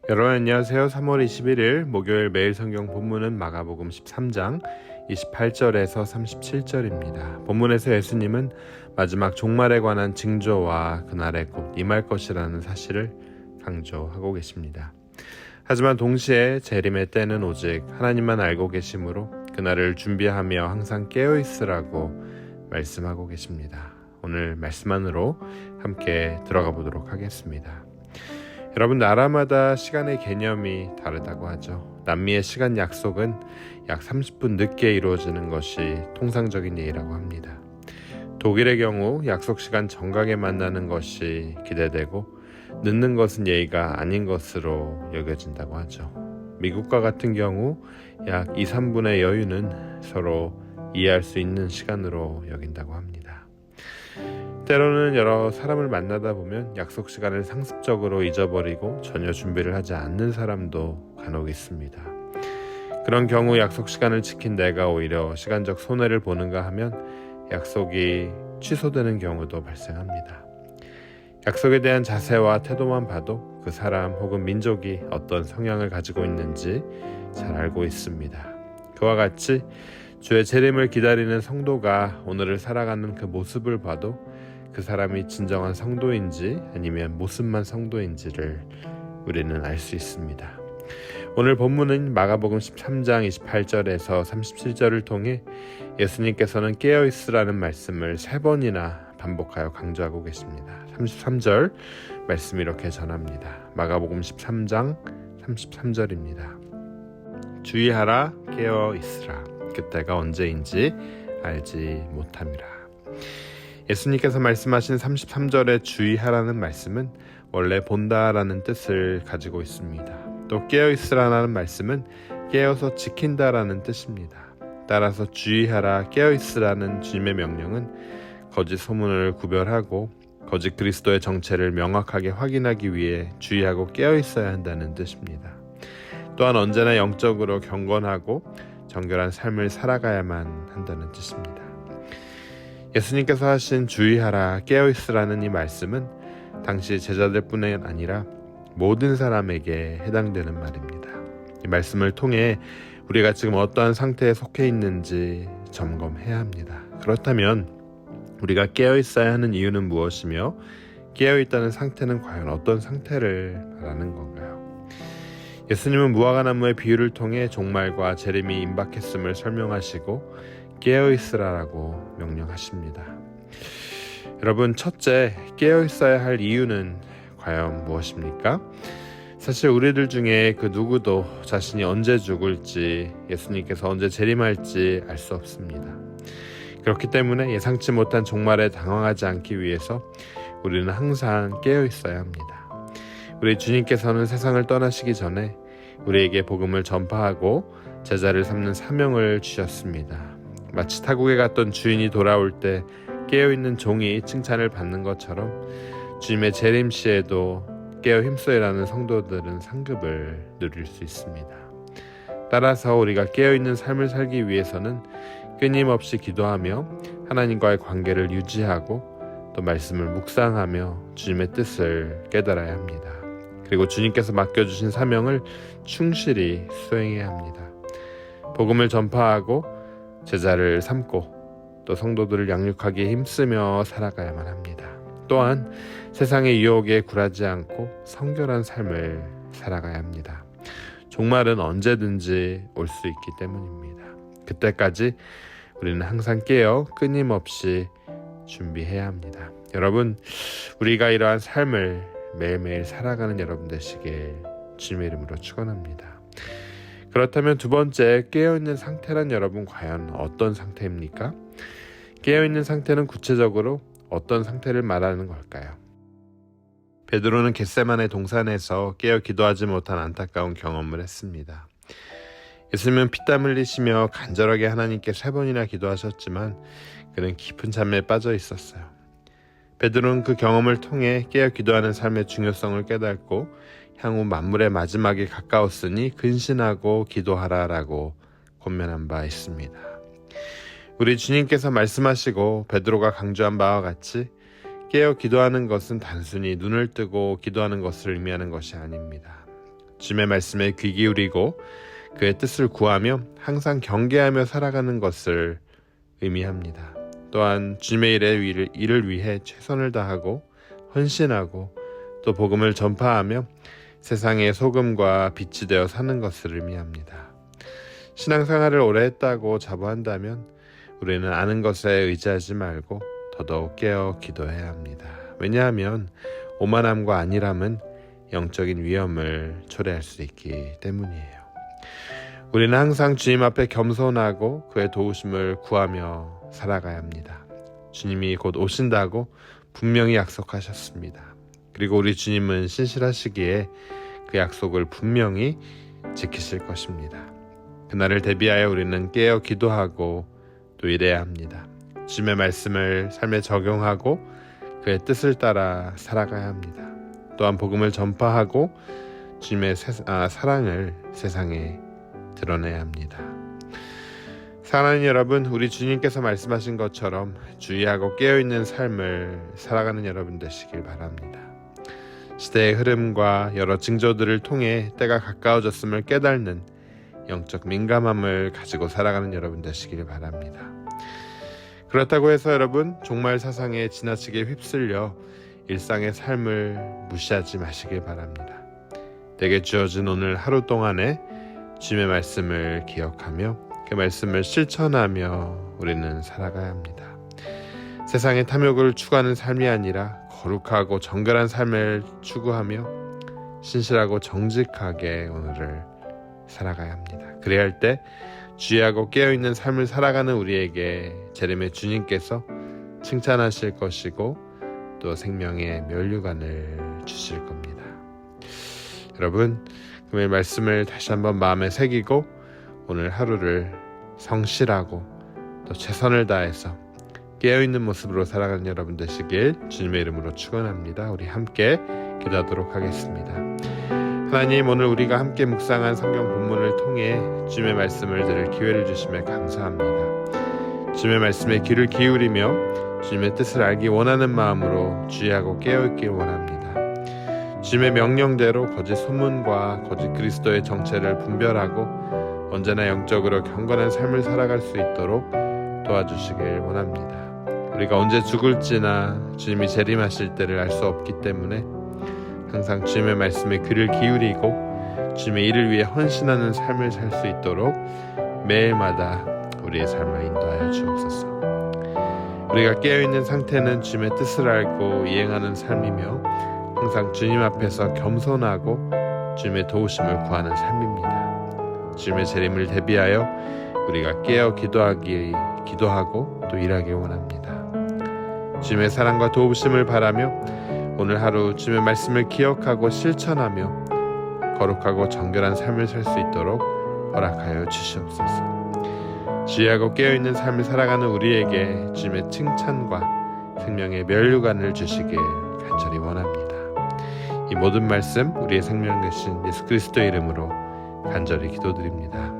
여러분 안녕하세요. 3월 21일 목요일 매일 성경 본문은 마가복음 13장 28절에서 37절입니다. 본문에서 예수님은 마지막 종말에 관한 징조와 그날에 곧 임할 것이라는 사실을 강조하고 계십니다. 하지만 동시에 재림의 때는 오직 하나님만 알고 계시므로 그날을 준비하며 항상 깨어있으라고 말씀하고 계십니다. 오늘 말씀 안으로 함께 들어가 보도록 하겠습니다. 여러분, 나라마다 시간의 개념이 다르다고 하죠. 남미의 시간 약속은 약 30분 늦게 이루어지는 것이 통상적인 예라고 합니다. 독일의 경우 약속 시간 정각에 만나는 것이 기대되고 늦는 것은 예의가 아닌 것으로 여겨진다고 하죠. 미국과 같은 경우 약 2, 3분의 여유는 서로 이해할 수 있는 시간으로 여긴다고 합니다. 때로는 여러 사람을 만나다 보면 약속 시간을 상습적으로 잊어버리고 전혀 준비를 하지 않는 사람도 간혹 있습니다. 그런 경우 약속 시간을 지킨 내가 오히려 시간적 손해를 보는가 하면 약속이 취소되는 경우도 발생합니다. 약속에 대한 자세와 태도만 봐도 그 사람 혹은 민족이 어떤 성향을 가지고 있는지 잘 알고 있습니다. 그와 같이 주의 재림을 기다리는 성도가 오늘을 살아가는 그 모습을 봐도 그 사람이 진정한 성도인지 아니면 모습만 성도인지를 우리는 알 수 있습니다. 오늘 본문은 마가복음 13장 28절에서 37절을 통해 예수님께서는 깨어있으라는 말씀을 3번이나 반복하여 강조하고 계십니다. 33절 말씀 이렇게 전합니다. 마가복음 13장 33절입니다. 주의하라, 깨어있으라. 그때가 언제인지 알지 못함이라. 예수님께서 말씀하신 33절에 주의하라는 말씀은 원래 본다라는 뜻을 가지고 있습니다. 또 깨어있으라는 말씀은 깨어서 지킨다라는 뜻입니다. 따라서 주의하라, 깨어있으라는 주님의 명령은 거짓 소문을 구별하고 거짓 그리스도의 정체를 명확하게 확인하기 위해 주의하고 깨어있어야 한다는 뜻입니다. 또한 언제나 영적으로 경건하고 정결한 삶을 살아가야만 한다는 뜻입니다. 예수님께서 하신 주의하라, 깨어있으라는 이 말씀은 당시 제자들뿐만 아니라 모든 사람에게 해당되는 말입니다. 이 말씀을 통해 우리가 지금 어떠한 상태에 속해 있는지 점검해야 합니다. 그렇다면 우리가 깨어있어야 하는 이유는 무엇이며 깨어있다는 상태는 과연 어떤 상태를 말하는 건가요? 예수님은 무화과나무의 비유를 통해 종말과 재림이 임박했음을 설명하시고 깨어있으라고 명령하십니다. 여러분, 첫째, 깨어있어야 할 이유는 과연 무엇입니까? 사실 우리들 중에 그 누구도 자신이 언제 죽을지, 예수님께서 언제 재림할지 알 수 없습니다. 그렇기 때문에 예상치 못한 종말에 당황하지 않기 위해서 우리는 항상 깨어있어야 합니다. 우리 주님께서는 세상을 떠나시기 전에 우리에게 복음을 전파하고 제자를 삼는 사명을 주셨습니다. 마치 타국에 갔던 주인이 돌아올 때 깨어있는 종이 칭찬을 받는 것처럼 주님의 재림 시에도 깨어 힘써 일하는 성도들은 상급을 누릴 수 있습니다. 따라서 우리가 깨어있는 삶을 살기 위해서는 끊임없이 기도하며 하나님과의 관계를 유지하고 또 말씀을 묵상하며 주님의 뜻을 깨달아야 합니다. 그리고 주님께서 맡겨주신 사명을 충실히 수행해야 합니다. 복음을 전파하고 제자를 삼고 또 성도들을 양육하기에 힘쓰며 살아가야만 합니다. 또한 세상의 유혹에 굴하지 않고 성결한 삶을 살아가야 합니다. 종말은 언제든지 올 수 있기 때문입니다. 그때까지 우리는 항상 깨어 끊임없이 준비해야 합니다. 여러분, 우리가 이러한 삶을 매일매일 살아가는 여러분 되시길 주님의 이름으로 축원합니다. 그렇다면 두 번째, 깨어있는 상태란 여러분 과연 어떤 상태입니까? 깨어있는 상태는 구체적으로 어떤 상태를 말하는 걸까요? 베드로는 겟세마네 동산에서 깨어 기도하지 못한 안타까운 경험을 했습니다. 예수님은 피땀 흘리시며 간절하게 하나님께 3번이나 기도하셨지만 그는 깊은 잠에 빠져 있었어요. 베드로는 그 경험을 통해 깨어 기도하는 삶의 중요성을 깨닫고 향후 만물의 마지막에 가까웠으니 근신하고 기도하라라고 권면한 바 있습니다. 우리 주님께서 말씀하시고 베드로가 강조한 바와 같이 깨어 기도하는 것은 단순히 눈을 뜨고 기도하는 것을 의미하는 것이 아닙니다. 주님의 말씀에 귀 기울이고 그의 뜻을 구하며 항상 경계하며 살아가는 것을 의미합니다. 또한 주님의 일을 위해 최선을 다하고 헌신하고 또 복음을 전파하며 세상의 소금과 빛이 되어 사는 것을 의미합니다. 신앙생활을 오래 했다고 자부한다면 우리는 아는 것에 의지하지 말고 더더욱 깨어 기도해야 합니다. 왜냐하면 오만함과 안일함은 영적인 위험을 초래할 수 있기 때문이에요. 우리는 항상 주님 앞에 겸손하고 그의 도우심을 구하며 살아가야 합니다. 주님이 곧 오신다고 분명히 약속하셨습니다. 그리고 우리 주님은 신실하시기에 그 약속을 분명히 지키실 것입니다. 그날을 대비하여 우리는 깨어 기도하고 또 일해야 합니다. 주님의 말씀을 삶에 적용하고 그의 뜻을 따라 살아가야 합니다. 또한 복음을 전파하고 주님의 사랑을 세상에 드러내야 합니다. 사랑하는 여러분, 우리 주님께서 말씀하신 것처럼 주의하고 깨어있는 삶을 살아가는 여러분 되시길 바랍니다. 시대의 흐름과 여러 징조들을 통해 때가 가까워졌음을 깨닫는 영적 민감함을 가지고 살아가는 여러분 되시길 바랍니다. 그렇다고 해서 여러분, 종말 사상에 지나치게 휩쓸려 일상의 삶을 무시하지 마시길 바랍니다. 내게 주어진 오늘 하루 동안에 주님의 말씀을 기억하며 그 말씀을 실천하며 우리는 살아가야 합니다. 세상의 탐욕을 추구하는 삶이 아니라 거룩하고 정결한 삶을 추구하며 신실하고 정직하게 오늘을 살아가야 합니다. 그래야 할 때 주의하고 깨어있는 삶을 살아가는 우리에게 재림의 주님께서 칭찬하실 것이고 또 생명의 면류관을 주실 겁니다. 여러분, 그의 말씀을 다시 한번 마음에 새기고 오늘 하루를 성실하고 또 최선을 다해서 깨어있는 모습으로 살아가는 여러분 되시길 주님의 이름으로 축원합니다. 우리 함께 기도하도록 하겠습니다. 하나님, 오늘 우리가 함께 묵상한 성경 본문을 통해 주님의 말씀을 들을 기회를 주심에 감사합니다. 주님의 말씀에 귀를 기울이며 주님의 뜻을 알기 원하는 마음으로 주의하고 깨어있길 원합니다. 주님의 명령대로 거짓 소문과 거짓 그리스도의 정체를 분별하고 언제나 영적으로 경건한 삶을 살아갈 수 있도록 도와주시길 원합니다. 우리가 언제 죽을지나 주님이 재림하실 때를 알 수 없기 때문에 항상 주님의 말씀에 귀를 기울이고 주님의 일을 위해 헌신하는 삶을 살 수 있도록 매일마다 우리의 삶을 인도하여 주옵소서. 우리가 깨어있는 상태는 주님의 뜻을 알고 이행하는 삶이며 항상 주님 앞에서 겸손하고 주님의 도우심을 구하는 삶입니다. 주님의 재림을 대비하여 우리가 깨어 기도하고 또 일하길 원합니다. 주님의 사랑과 도우심을 바라며 오늘 하루 주님의 말씀을 기억하고 실천하며 거룩하고 정결한 삶을 살 수 있도록 허락하여 주시옵소서. 주의하고 깨어있는 삶을 살아가는 우리에게 주님의 칭찬과 생명의 면류관을 주시길 간절히 원합니다. 이 모든 말씀 우리의 생명 되신 예수 그리스도의 이름으로 간절히 기도드립니다.